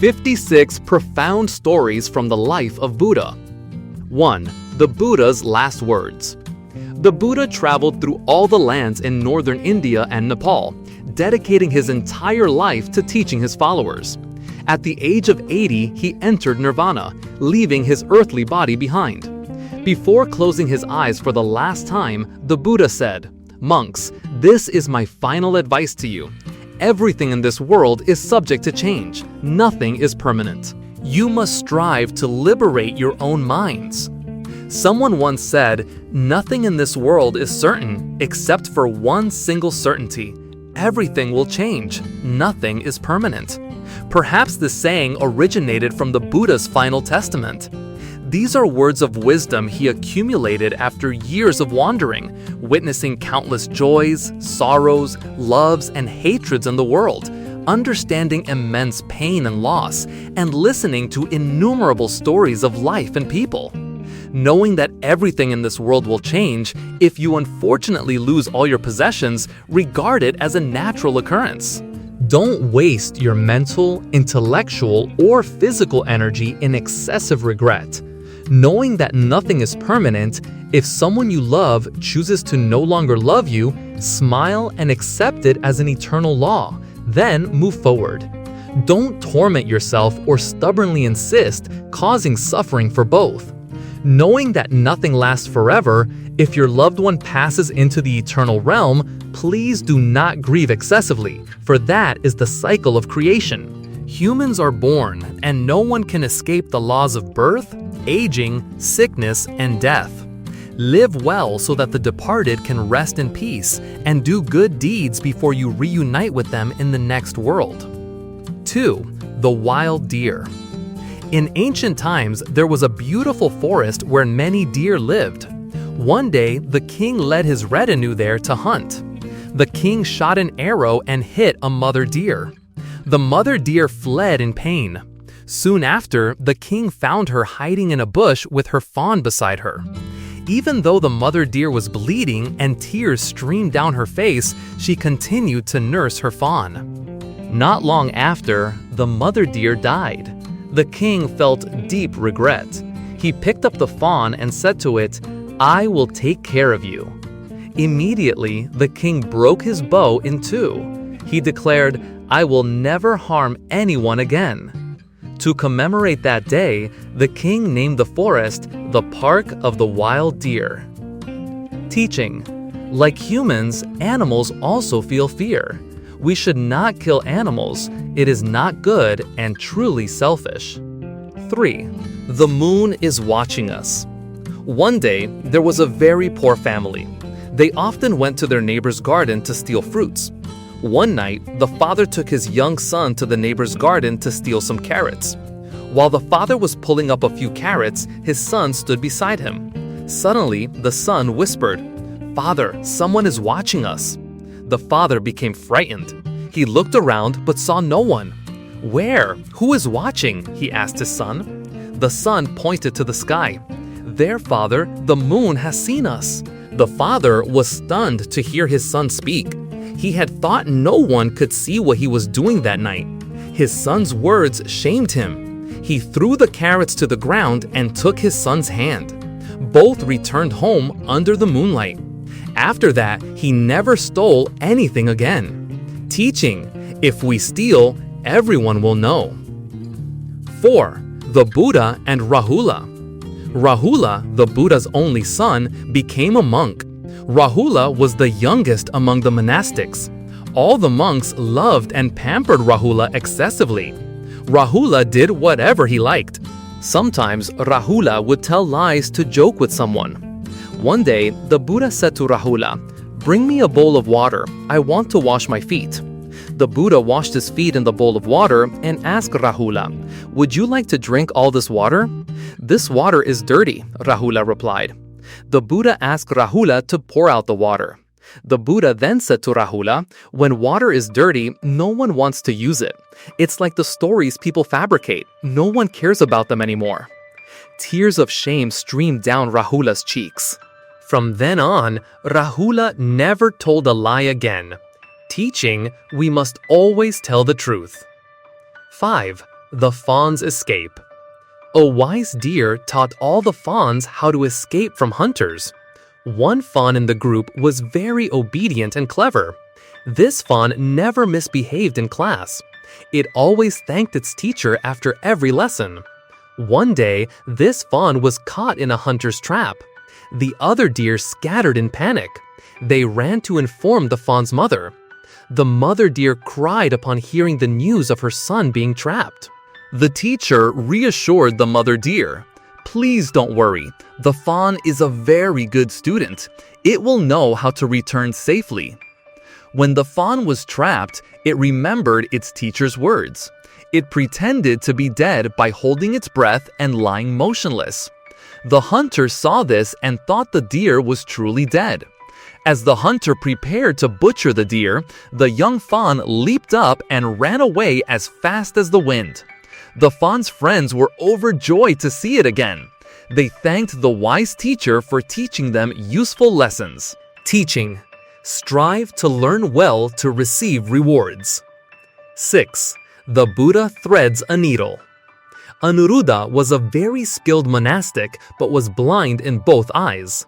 56 profound stories from the life of Buddha. 1. The Buddha's last words. The Buddha traveled through all the lands in northern India and Nepal, dedicating his entire life to teaching his followers. At the age of 80, he entered nirvana, leaving his earthly body behind. Before closing his eyes for the last time, the Buddha said, "Monks, this is my final advice to you. Everything in this world is subject to change. Nothing is permanent. You must strive to liberate your own minds." Someone once said, "Nothing in this world is certain except for one single certainty. Everything will change. Nothing is permanent." Perhaps this saying originated from the Buddha's final testament. These are words of wisdom he accumulated after years of wandering, witnessing countless joys, sorrows, loves, and hatreds in the world, understanding immense pain and loss, and listening to innumerable stories of life and people. Knowing that everything in this world will change, if you unfortunately lose all your possessions, regard it as a natural occurrence. Don't waste your mental, intellectual, or physical energy in excessive regret. Knowing that nothing is permanent, if someone you love chooses to no longer love you, smile and accept it as an eternal law, then move forward. Don't torment yourself or stubbornly insist, causing suffering for both. Knowing that nothing lasts forever, if your loved one passes into the eternal realm, please do not grieve excessively, for that is the cycle of creation. Humans are born, and no one can escape the laws of birth, aging, sickness, and death. Live well so that the departed can rest in peace, and do good deeds before you reunite with them in the next world. 2. The wild deer. In ancient times, there was a beautiful forest where many deer lived. One day, the king led his retinue there to hunt. The king shot an arrow and hit a mother deer. The mother deer fled in pain. Soon after, the king found her hiding in a bush with her fawn beside her. Even though the mother deer was bleeding and tears streamed down her face, she continued to nurse her fawn. Not long after, the mother deer died. The king felt deep regret. He picked up the fawn and said to it, "I will take care of you." Immediately, the king broke his bow in two. He declared, "I will never harm anyone again." To commemorate that day, the king named the forest the Park of the Wild Deer. Teaching. Like humans, animals also feel fear. We should not kill animals. It is not good and truly selfish. 3. The moon is watching us. One day, there was a very poor family. They often went to their neighbor's garden to steal fruits. One night, the father took his young son to the neighbor's garden to steal some carrots. While the father was pulling up a few carrots, his son stood beside him. Suddenly, the son whispered, "Father, someone is watching us." The father became frightened. He looked around but saw no one. "Where? Who is watching?" he asked his son. The son pointed to the sky. "There, father, the moon has seen us." The father was stunned to hear his son speak. He had thought no one could see what he was doing that night. His son's words shamed him. He threw the carrots to the ground and took his son's hand. Both returned home under the moonlight. After that, he never stole anything again. Teaching: if we steal, everyone will know. 4. The Buddha and Rahula. Rahula, the Buddha's only son, became a monk. Rahula was the youngest among the monastics. All the monks loved and pampered Rahula excessively. Rahula did whatever he liked. Sometimes Rahula would tell lies to joke with someone. One day, the Buddha said to Rahula, "Bring me a bowl of water. I want to wash my feet." The Buddha washed his feet in the bowl of water and asked Rahula, "Would you like to drink all this water?" "This water is dirty," Rahula replied. The Buddha asked Rahula to pour out the water. The Buddha then said to Rahula, "When water is dirty, no one wants to use it. It's like the stories people fabricate. No one cares about them anymore." Tears of shame streamed down Rahula's cheeks. From then on, Rahula never told a lie again. Teaching: we must always tell the truth. 5. The fawn's escape. A wise deer taught all the fawns how to escape from hunters. One fawn in the group was very obedient and clever. This fawn never misbehaved in class. It always thanked its teacher after every lesson. One day, this fawn was caught in a hunter's trap. The other deer scattered in panic. They ran to inform the fawn's mother. The mother deer cried upon hearing the news of her son being trapped. The teacher reassured the mother deer. "Please don't worry. The fawn is a very good student. It will know how to return safely." When the fawn was trapped, it remembered its teacher's words. It pretended to be dead by holding its breath and lying motionless. The hunter saw this and thought the deer was truly dead. As the hunter prepared to butcher the deer, the young fawn leaped up and ran away as fast as the wind. The fawn's friends were overjoyed to see it again. They thanked the wise teacher for teaching them useful lessons. Teaching. Strive to learn well to receive rewards. 6. The Buddha threads a needle. Anuruddha was a very skilled monastic but was blind in both eyes.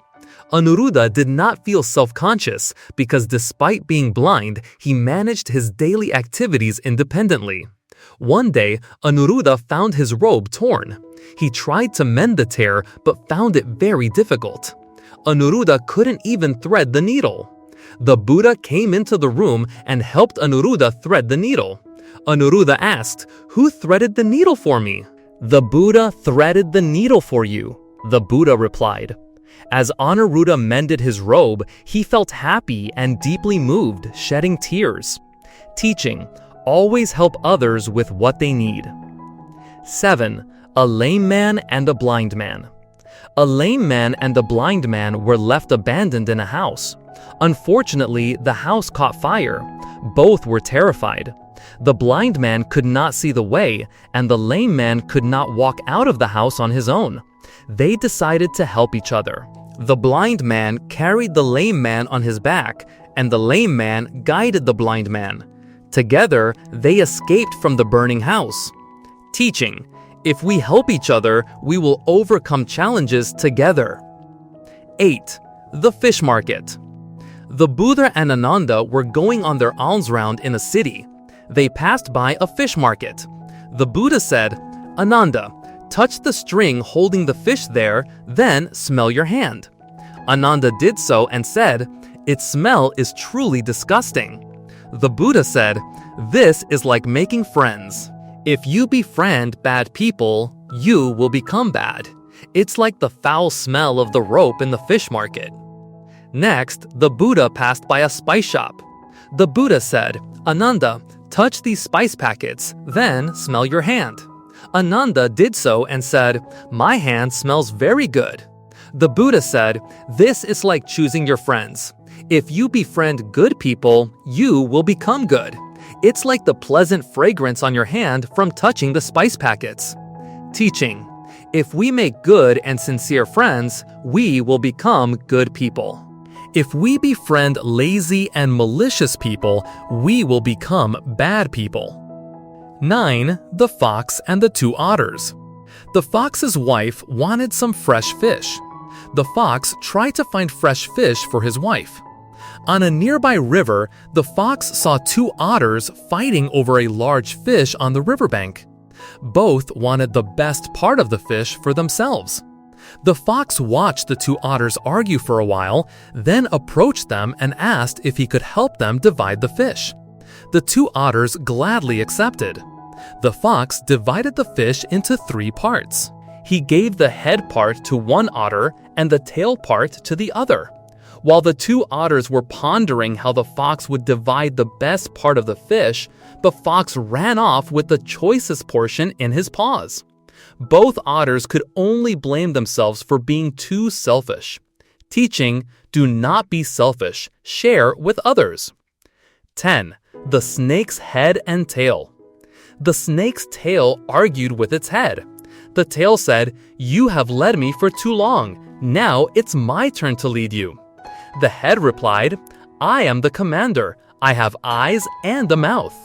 Anuruddha did not feel self-conscious because despite being blind, he managed his daily activities independently. One day, Anuruddha found his robe torn. He tried to mend the tear but found it very difficult. Anuruddha couldn't even thread the needle. The Buddha came into the room and helped Anuruddha thread the needle. Anuruddha asked, "Who threaded the needle for me?" "The Buddha threaded the needle for you," the Buddha replied. As Anuruddha mended his robe, he felt happy and deeply moved, shedding tears. Teaching. Always help others with what they need. 7. A lame man and a blind man. A lame man and a blind man were left abandoned in a house. Unfortunately, the house caught fire. Both were terrified. The blind man could not see the way, and the lame man could not walk out of the house on his own. They decided to help each other. The blind man carried the lame man on his back, and the lame man guided the blind man. Together, they escaped from the burning house. Teaching. If we help each other, we will overcome challenges together. 8. The fish market. The Buddha and Ananda were going on their alms round in a city. They passed by a fish market. The Buddha said, "Ananda, touch the string holding the fish there, then smell your hand." Ananda did so and said, "Its smell is truly disgusting." The Buddha said, "This is like making friends. If you befriend bad people, you will become bad. It's like the foul smell of the rope in the fish market." Next, the Buddha passed by a spice shop. The Buddha said, "Ananda, touch these spice packets, then smell your hand." Ananda did so and said, "My hand smells very good." The Buddha said, "This is like choosing your friends. If you befriend good people, you will become good. It's like the pleasant fragrance on your hand from touching the spice packets." Teaching. If we make good and sincere friends, we will become good people. If we befriend lazy and malicious people, we will become bad people. 9. The fox and the two otters. The fox's wife wanted some fresh fish. The fox tried to find fresh fish for his wife. On a nearby river, the fox saw two otters fighting over a large fish on the riverbank. Both wanted the best part of the fish for themselves. The fox watched the two otters argue for a while, then approached them and asked if he could help them divide the fish. The two otters gladly accepted. The fox divided the fish into 3 parts. He gave the head part to one otter and the tail part to the other. While the two otters were pondering how the fox would divide the best part of the fish, the fox ran off with the choicest portion in his paws. Both otters could only blame themselves for being too selfish. Teaching, do not be selfish, share with others. 10. The snake's head and tail. The snake's tail argued with its head. The tail said, "You have led me for too long. Now it's my turn to lead you." The head replied, "I am the commander. I have eyes and a mouth."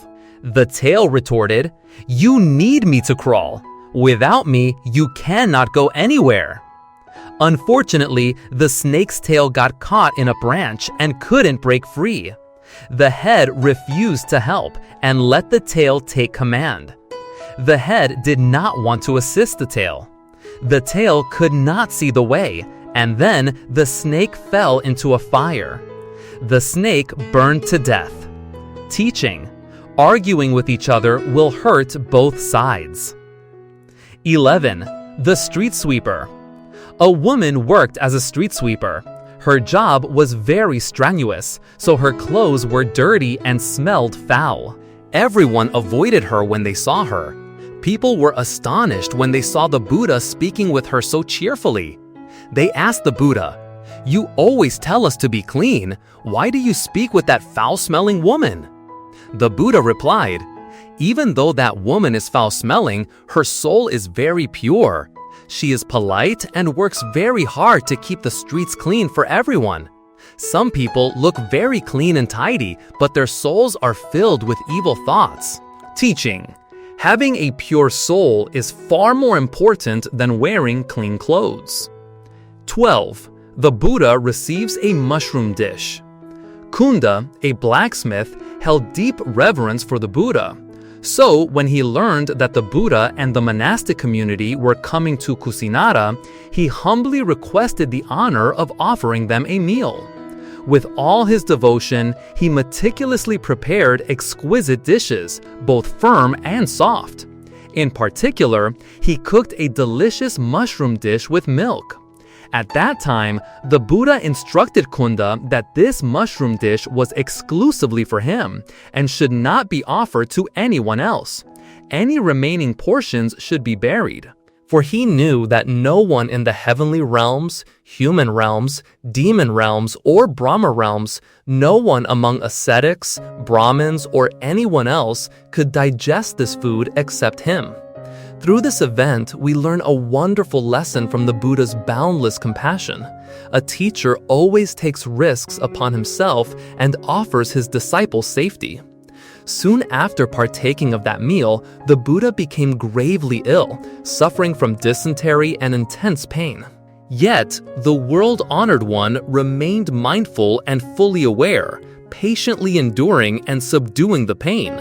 The tail retorted, "You need me to crawl. Without me, you cannot go anywhere." Unfortunately, the snake's tail got caught in a branch and couldn't break free. The head refused to help and let the tail take command. The head did not want to assist the tail. The tail could not see the way, and then the snake fell into a fire. The snake burned to death. Teaching: arguing with each other will hurt both sides. 11. The street sweeper. A woman worked as a street sweeper. Her job was very strenuous, so her clothes were dirty and smelled foul. Everyone avoided her when they saw her. People were astonished when they saw the Buddha speaking with her so cheerfully. They asked the Buddha, "You always tell us to be clean. Why do you speak with that foul-smelling woman?" The Buddha replied, "Even though that woman is foul-smelling, her soul is very pure. She is polite and works very hard to keep the streets clean for everyone. Some people look very clean and tidy, but their souls are filled with evil thoughts." Teaching: having a pure soul is far more important than wearing clean clothes. 12. The Buddha receives a mushroom dish. Kunda, a blacksmith, held deep reverence for the Buddha. So, when he learned that the Buddha and the monastic community were coming to Kusinara, he humbly requested the honor of offering them a meal. With all his devotion, he meticulously prepared exquisite dishes, both firm and soft. In particular, he cooked a delicious mushroom dish with milk. At that time, the Buddha instructed Kunda that this mushroom dish was exclusively for him and should not be offered to anyone else. Any remaining portions should be buried. For he knew that no one in the heavenly realms, human realms, demon realms, or Brahma realms, no one among ascetics, Brahmins, or anyone else could digest this food except him. Through this event, we learn a wonderful lesson from the Buddha's boundless compassion. A teacher always takes risks upon himself and offers his disciples safety. Soon after partaking of that meal, the Buddha became gravely ill, suffering from dysentery and intense pain. Yet, the world-honored one remained mindful and fully aware, patiently enduring and subduing the pain.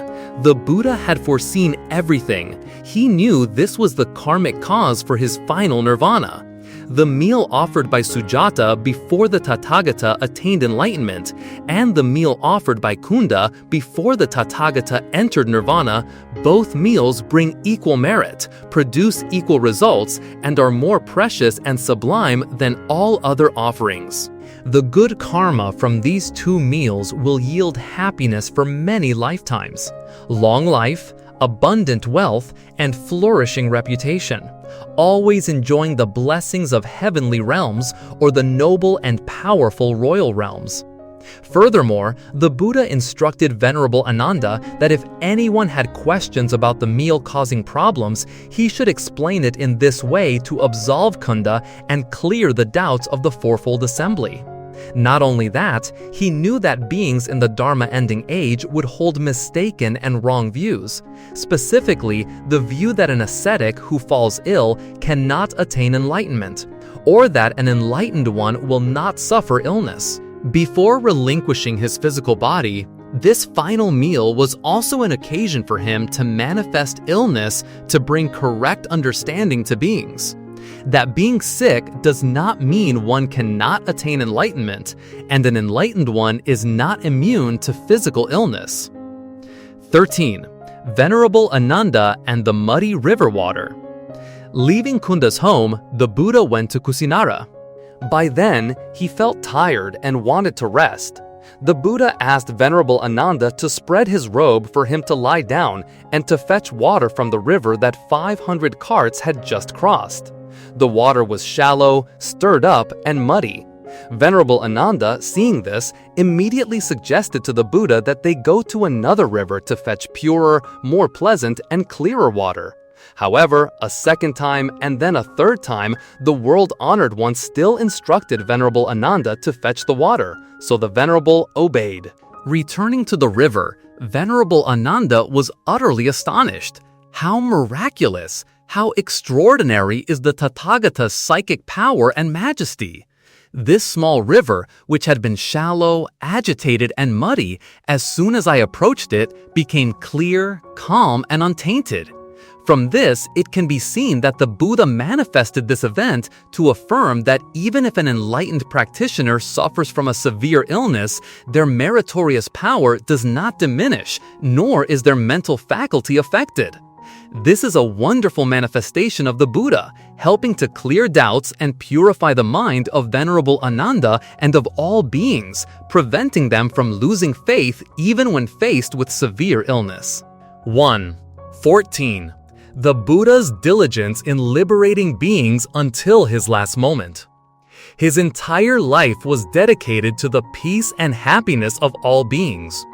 The Buddha had foreseen everything. He knew this was the karmic cause for his final nirvana. The meal offered by Sujata before the Tathagata attained enlightenment, and the meal offered by Kunda before the Tathagata entered nirvana, both meals bring equal merit, produce equal results, and are more precious and sublime than all other offerings. The good karma from these two meals will yield happiness for many lifetimes, long life, abundant wealth, and flourishing reputation, always enjoying the blessings of heavenly realms or the noble and powerful royal realms. Furthermore, the Buddha instructed Venerable Ananda that if anyone had questions about the meal causing problems, he should explain it in this way to absolve Kunda and clear the doubts of the fourfold assembly. Not only that, he knew that beings in the Dharma-ending age would hold mistaken and wrong views, specifically the view that an ascetic who falls ill cannot attain enlightenment, or that an enlightened one will not suffer illness. Before relinquishing his physical body, this final meal was also an occasion for him to manifest illness to bring correct understanding to beings. That being sick does not mean one cannot attain enlightenment, and an enlightened one is not immune to physical illness. 13. Venerable Ananda and the muddy river water. Leaving Kunda's home, the Buddha went to Kusinara. By then, he felt tired and wanted to rest. The Buddha asked Venerable Ananda to spread his robe for him to lie down and to fetch water from the river that 500 carts had just crossed. The water was shallow, stirred up, and muddy. Venerable Ananda, seeing this, immediately suggested to the Buddha that they go to another river to fetch purer, more pleasant, and clearer water. However, a second time and then a third time, the world-honored one still instructed Venerable Ananda to fetch the water, so the Venerable obeyed. Returning to the river, Venerable Ananda was utterly astonished. How miraculous, how extraordinary is the Tathagata's psychic power and majesty! This small river, which had been shallow, agitated, and muddy, as soon as I approached it, became clear, calm, and untainted. From this, it can be seen that the Buddha manifested this event to affirm that even if an enlightened practitioner suffers from a severe illness, their meritorious power does not diminish, nor is their mental faculty affected. This is a wonderful manifestation of the Buddha, helping to clear doubts and purify the mind of Venerable Ananda and of all beings, preventing them from losing faith even when faced with severe illness. 14. The Buddha's diligence in liberating beings until his last moment. His entire life was dedicated to the peace and happiness of all beings.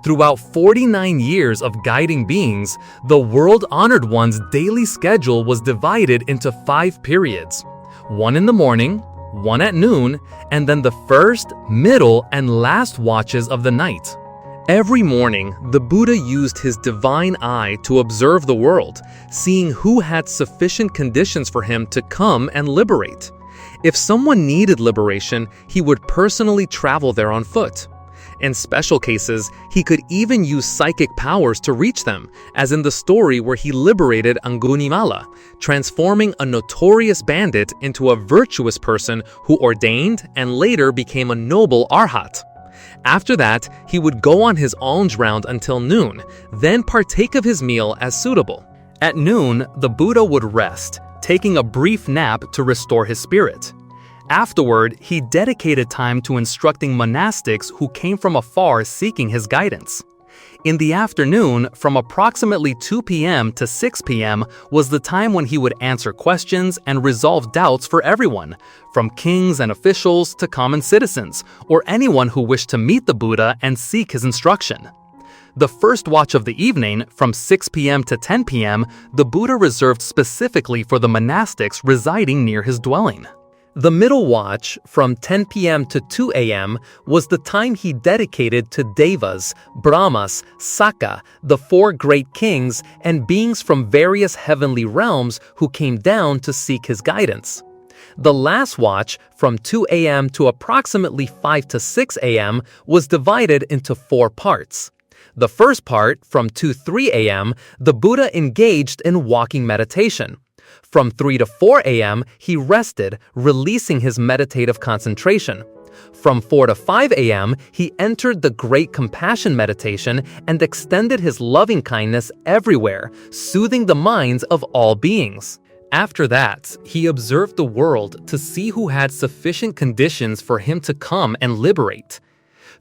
Throughout 49 years of guiding beings, the world-honored one's daily schedule was divided into 5 periods: one in the morning, one at noon, and then the first, middle, and last watches of the night. Every morning, the Buddha used his divine eye to observe the world, seeing who had sufficient conditions for him to come and liberate. If someone needed liberation, he would personally travel there on foot. In special cases, he could even use psychic powers to reach them, as in the story where he liberated Angunimala, transforming a notorious bandit into a virtuous person who ordained and later became a noble arhat. After that, he would go on his alms round until noon, then partake of his meal as suitable. At noon, the Buddha would rest, taking a brief nap to restore his spirit. Afterward, he dedicated time to instructing monastics who came from afar seeking his guidance. In the afternoon, from approximately 2 p.m. to 6 p.m. was the time when he would answer questions and resolve doubts for everyone, from kings and officials to common citizens, or anyone who wished to meet the Buddha and seek his instruction. The first watch of the evening, from 6 p.m. to 10 p.m., the Buddha reserved specifically for the monastics residing near his dwelling. The middle watch, from 10 p.m. to 2 a.m., was the time he dedicated to Devas, Brahmas, Sakka, the 4 great kings, and beings from various heavenly realms who came down to seek his guidance. The last watch, from 2 a.m. to approximately 5 to 6 a.m., was divided into 4 parts. The first part, from 2-3 a.m., the Buddha engaged in walking meditation. From 3 to 4 a.m., he rested, releasing his meditative concentration. From 4 to 5 a.m., he entered the Great Compassion meditation and extended his loving kindness everywhere, soothing the minds of all beings. After that, he observed the world to see who had sufficient conditions for him to come and liberate.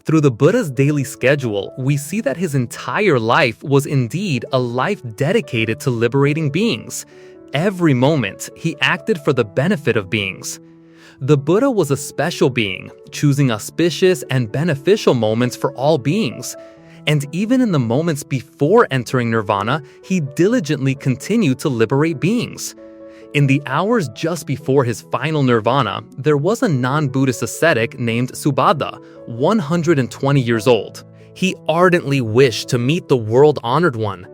Through the Buddha's daily schedule, we see that his entire life was indeed a life dedicated to liberating beings. Every moment, he acted for the benefit of beings. The Buddha was a special being, choosing auspicious and beneficial moments for all beings. And even in the moments before entering nirvana, he diligently continued to liberate beings. In the hours just before his final nirvana, there was a non-Buddhist ascetic named Subhadda, 120 years old. He ardently wished to meet the world-honored one.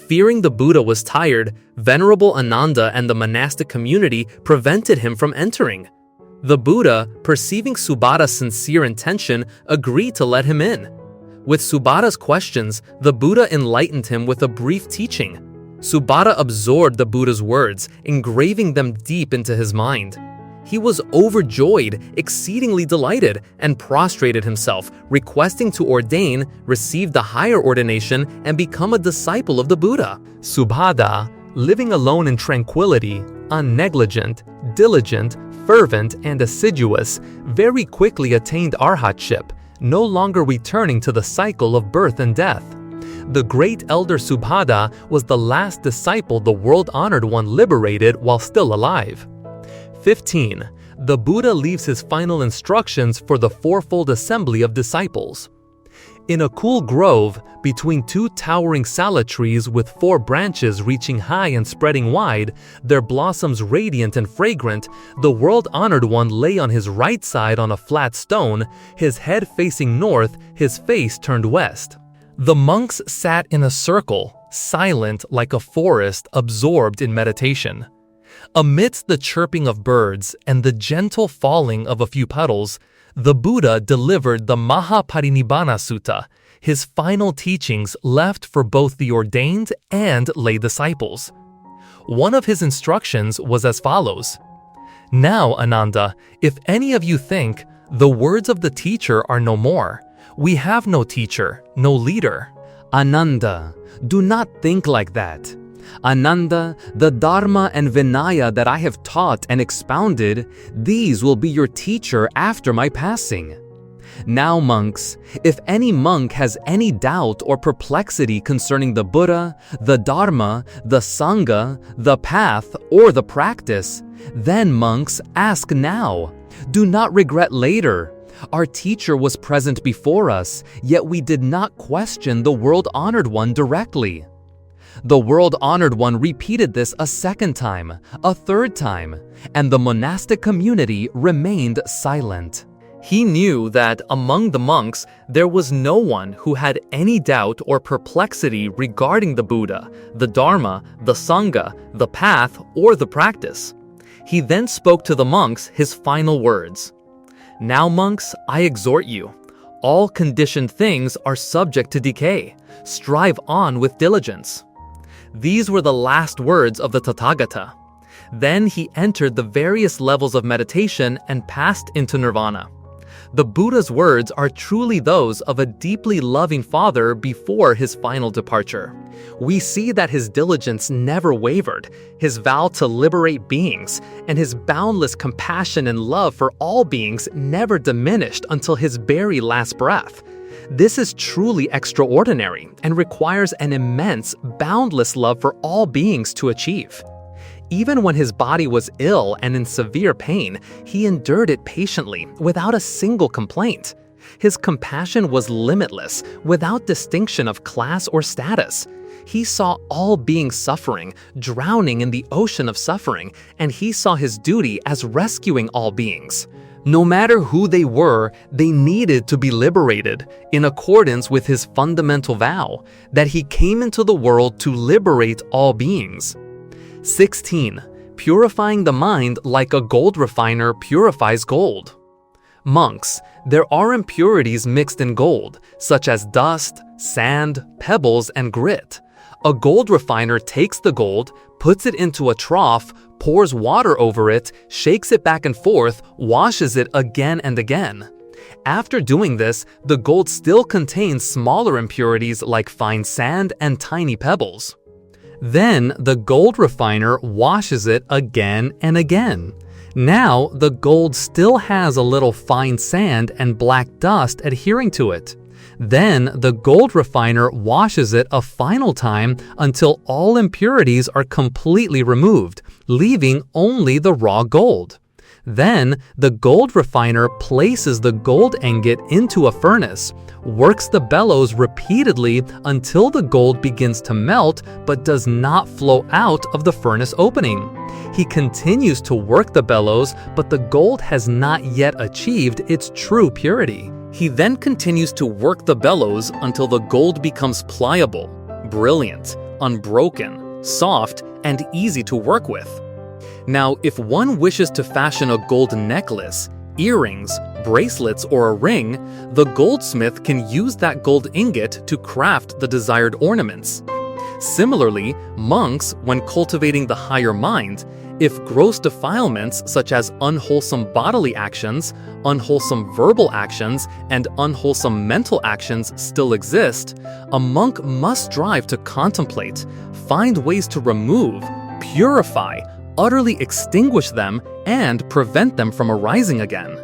Fearing the Buddha was tired, Venerable Ananda and the monastic community prevented him from entering. The Buddha, perceiving Subhadda's sincere intention, agreed to let him in. With Subhadda's questions, the Buddha enlightened him with a brief teaching. Subhadda absorbed the Buddha's words, engraving them deep into his mind. He was overjoyed, exceedingly delighted, and prostrated himself, requesting to ordain, receive the higher ordination, and become a disciple of the Buddha. Subhadda, living alone in tranquility, unnegligent, diligent, fervent, and assiduous, very quickly attained arhatship, no longer returning to the cycle of birth and death. The great elder Subhadda was the last disciple the world-honored one liberated while still alive. 15. The Buddha leaves his final instructions for the fourfold assembly of disciples. In a cool grove, between two towering sala trees with 4 branches reaching high and spreading wide, their blossoms radiant and fragrant, the world-honored one lay on his right side on a flat stone, his head facing north, his face turned west. The monks sat in a circle, silent like a forest absorbed in meditation. Amidst the chirping of birds and the gentle falling of a few petals, the Buddha delivered the Mahaparinibbana Sutta, his final teachings left for both the ordained and lay disciples. One of his instructions was as follows: "Now, Ananda, if any of you think, the words of the teacher are no more, we have no teacher, no leader." Ananda, do not think like that. Ananda, the Dharma and Vinaya that I have taught and expounded, these will be your teacher after my passing. Now, monks, if any monk has any doubt or perplexity concerning the Buddha, the Dharma, the Sangha, the path, or the practice, then, monks, ask now. Do not regret later. Our teacher was present before us, yet we did not question the world-honored one directly. The world-honored one repeated this a second time, a third time, and the monastic community remained silent. He knew that among the monks there was no one who had any doubt or perplexity regarding the Buddha, the Dharma, the Sangha, the path, or the practice. He then spoke to the monks his final words. "Now, monks, I exhort you. All conditioned things are subject to decay. Strive on with diligence." These were the last words of the Tathagata. Then he entered the various levels of meditation and passed into nirvana. The Buddha's words are truly those of a deeply loving father before his final departure. We see that his diligence never wavered, his vow to liberate beings, and his boundless compassion and love for all beings never diminished until his very last breath. This is truly extraordinary and requires an immense, boundless love for all beings to achieve. Even when his body was ill and in severe pain, he endured it patiently, without a single complaint. His compassion was limitless, without distinction of class or status. He saw all beings suffering, drowning in the ocean of suffering, and he saw his duty as rescuing all beings. No matter who they were, they needed to be liberated, in accordance with his fundamental vow, that he came into the world to liberate all beings. 16. Purifying the mind like a gold refiner purifies gold. Monks, there are impurities mixed in gold, such as dust, sand, pebbles, and grit. A gold refiner takes the gold, puts it into a trough, pours water over it, shakes it back and forth, washes it again and again. After doing this, the gold still contains smaller impurities like fine sand and tiny pebbles. Then the gold refiner washes it again and again. Now the gold still has a little fine sand and black dust adhering to it. Then the gold refiner washes it a final time until all impurities are completely removed, leaving only the raw gold. Then the gold refiner places the gold ingot into a furnace, works the bellows repeatedly until the gold begins to melt but does not flow out of the furnace opening. He continues to work the bellows, but the gold has not yet achieved its true purity. He then continues to work the bellows until the gold becomes pliable, brilliant, unbroken, soft, and easy to work with. Now, if one wishes to fashion a gold necklace, earrings, bracelets, or a ring, the goldsmith can use that gold ingot to craft the desired ornaments. Similarly, monks, when cultivating the higher mind, if gross defilements such as unwholesome bodily actions, unwholesome verbal actions, and unwholesome mental actions still exist, a monk must strive to contemplate, find ways to remove, purify, utterly extinguish them, and prevent them from arising again.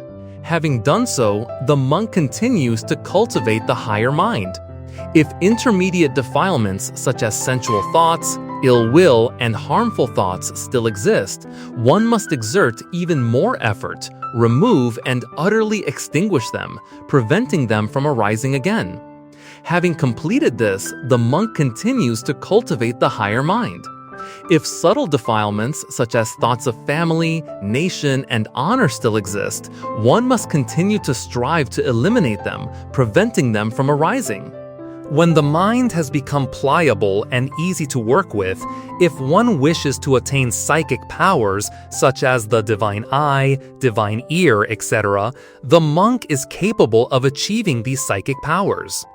Having done so, the monk continues to cultivate the higher mind. If intermediate defilements such as sensual thoughts, ill will, and harmful thoughts still exist, one must exert even more effort, remove and utterly extinguish them, preventing them from arising again. Having completed this, the monk continues to cultivate the higher mind. If subtle defilements, such as thoughts of family, nation, and honor still exist, one must continue to strive to eliminate them, preventing them from arising. When the mind has become pliable and easy to work with, if one wishes to attain psychic powers, such as the divine eye, divine ear, etc., the monk is capable of achieving these psychic powers.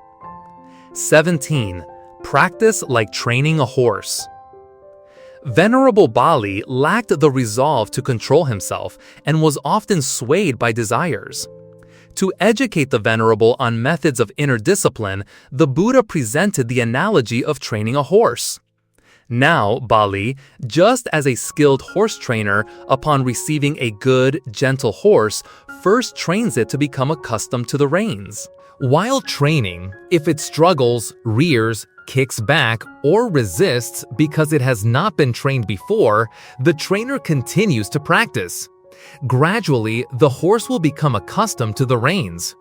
17. Practice like training a horse. Venerable Bali lacked the resolve to control himself and was often swayed by desires. To educate the Venerable on methods of inner discipline, the Buddha presented the analogy of training a horse. Now, Bali, just as a skilled horse trainer, upon receiving a good, gentle horse, first trains it to become accustomed to the reins. While training, if it struggles, rears, kicks back, or resists because it has not been trained before, the trainer continues to practice. Gradually, the horse will become accustomed to the reins.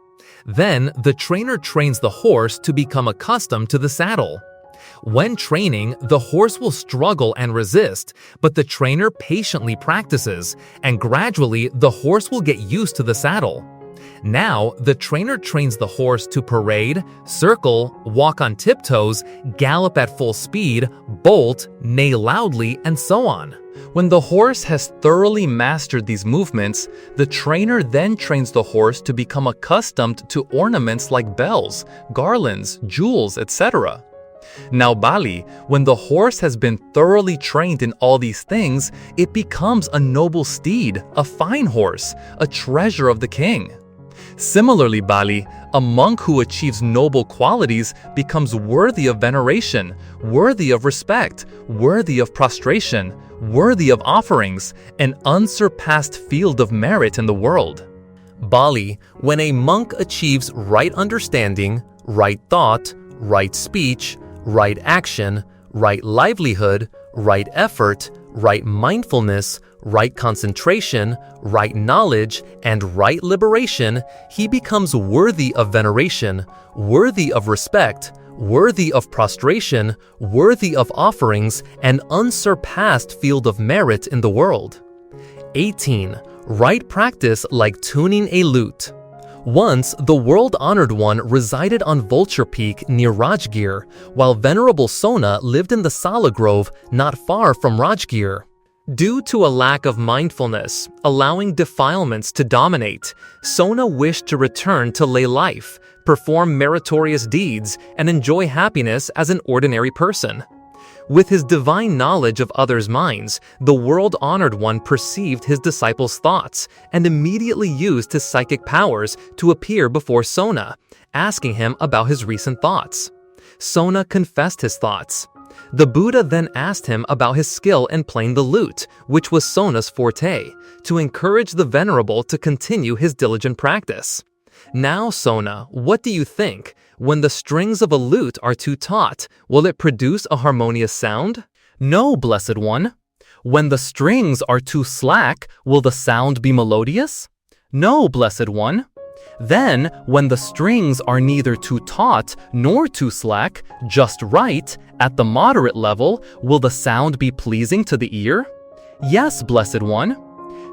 Then, the trainer trains the horse to become accustomed to the saddle. When training, the horse will struggle and resist, but the trainer patiently practices, and gradually the horse will get used to the saddle. Now, the trainer trains the horse to parade, circle, walk on tiptoes, gallop at full speed, bolt, neigh loudly, and so on. When the horse has thoroughly mastered these movements, the trainer then trains the horse to become accustomed to ornaments like bells, garlands, jewels, etc. Now, Bali, when the horse has been thoroughly trained in all these things, it becomes a noble steed, a fine horse, a treasure of the king. Similarly, Bali, a monk who achieves noble qualities becomes worthy of veneration, worthy of respect, worthy of prostration, worthy of offerings, an unsurpassed field of merit in the world. Bali, when a monk achieves right understanding, right thought, right speech, right action, right livelihood, right effort, right mindfulness, right concentration, right knowledge, and right liberation, he becomes worthy of veneration, worthy of respect, worthy of prostration, worthy of offerings, an unsurpassed field of merit in the world. 18. Right practice like tuning a lute. Once, the world-honored one resided on Vulture Peak near Rajgir, while Venerable Sona lived in the Sala Grove not far from Rajgir. Due to a lack of mindfulness, allowing defilements to dominate, Sona wished to return to lay life, perform meritorious deeds, and enjoy happiness as an ordinary person. With his divine knowledge of others' minds, the world-honored one perceived his disciples' thoughts and immediately used his psychic powers to appear before Sona, asking him about his recent thoughts. Sona confessed his thoughts. The Buddha then asked him about his skill in playing the lute, which was Sona's forte, to encourage the Venerable to continue his diligent practice. Now, Sona, what do you think? When the strings of a lute are too taut, will it produce a harmonious sound? No, Blessed One. When the strings are too slack, will the sound be melodious? No, Blessed One. Then, when the strings are neither too taut nor too slack, just right, at the moderate level, will the sound be pleasing to the ear? Yes, Blessed One.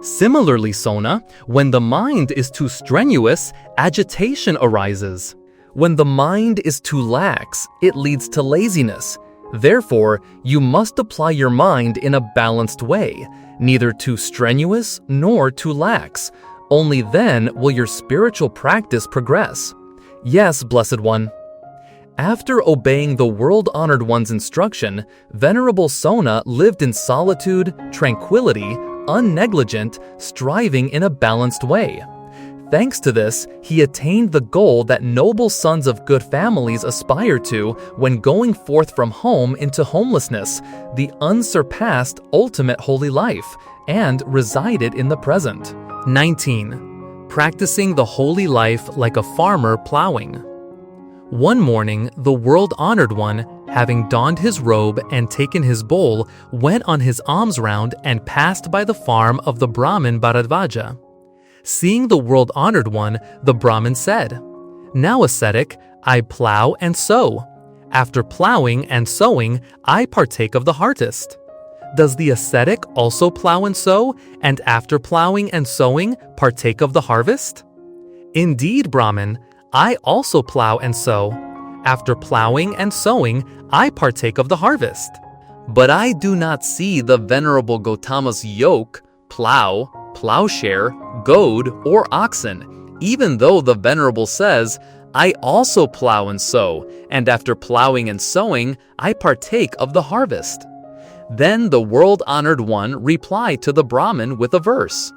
Similarly, Sona, when the mind is too strenuous, agitation arises. When the mind is too lax, it leads to laziness. Therefore, you must apply your mind in a balanced way, neither too strenuous nor too lax. Only then will your spiritual practice progress. Yes, Blessed One. After obeying the world-honored one's instruction, Venerable Sona lived in solitude, tranquility, unnegligent, striving in a balanced way. Thanks to this, he attained the goal that noble sons of good families aspire to when going forth from home into homelessness, the unsurpassed ultimate holy life, and resided in the present. 19. Practicing the holy life like a farmer plowing. One morning, the world-honored one, having donned his robe and taken his bowl, went on his alms round and passed by the farm of the Brahmin Bharadvaja. Seeing the world-honored one, the Brahmin said, "Now, ascetic, I plow and sow. After plowing and sowing, I partake of the harvest. Does the ascetic also plow and sow, and after plowing and sowing, partake of the harvest? Indeed, Brahmin, I also plow and sow. After plowing and sowing, I partake of the harvest. But I do not see the Venerable Gautama's yoke, plow, plowshare, goad, or oxen, even though the Venerable says, I also plow and sow, and after plowing and sowing, I partake of the harvest. Then the world-honored one replied to the Brahmin with a verse.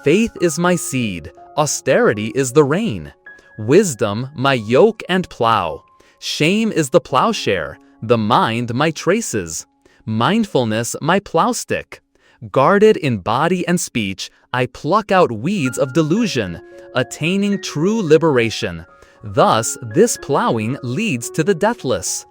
Faith is my seed, austerity is the rain. Wisdom my yoke and plow. Shame is the plowshare, the mind my traces. Mindfulness my plowstick. Guarded in body and speech, I pluck out weeds of delusion, attaining true liberation. Thus, this plowing leads to the deathless.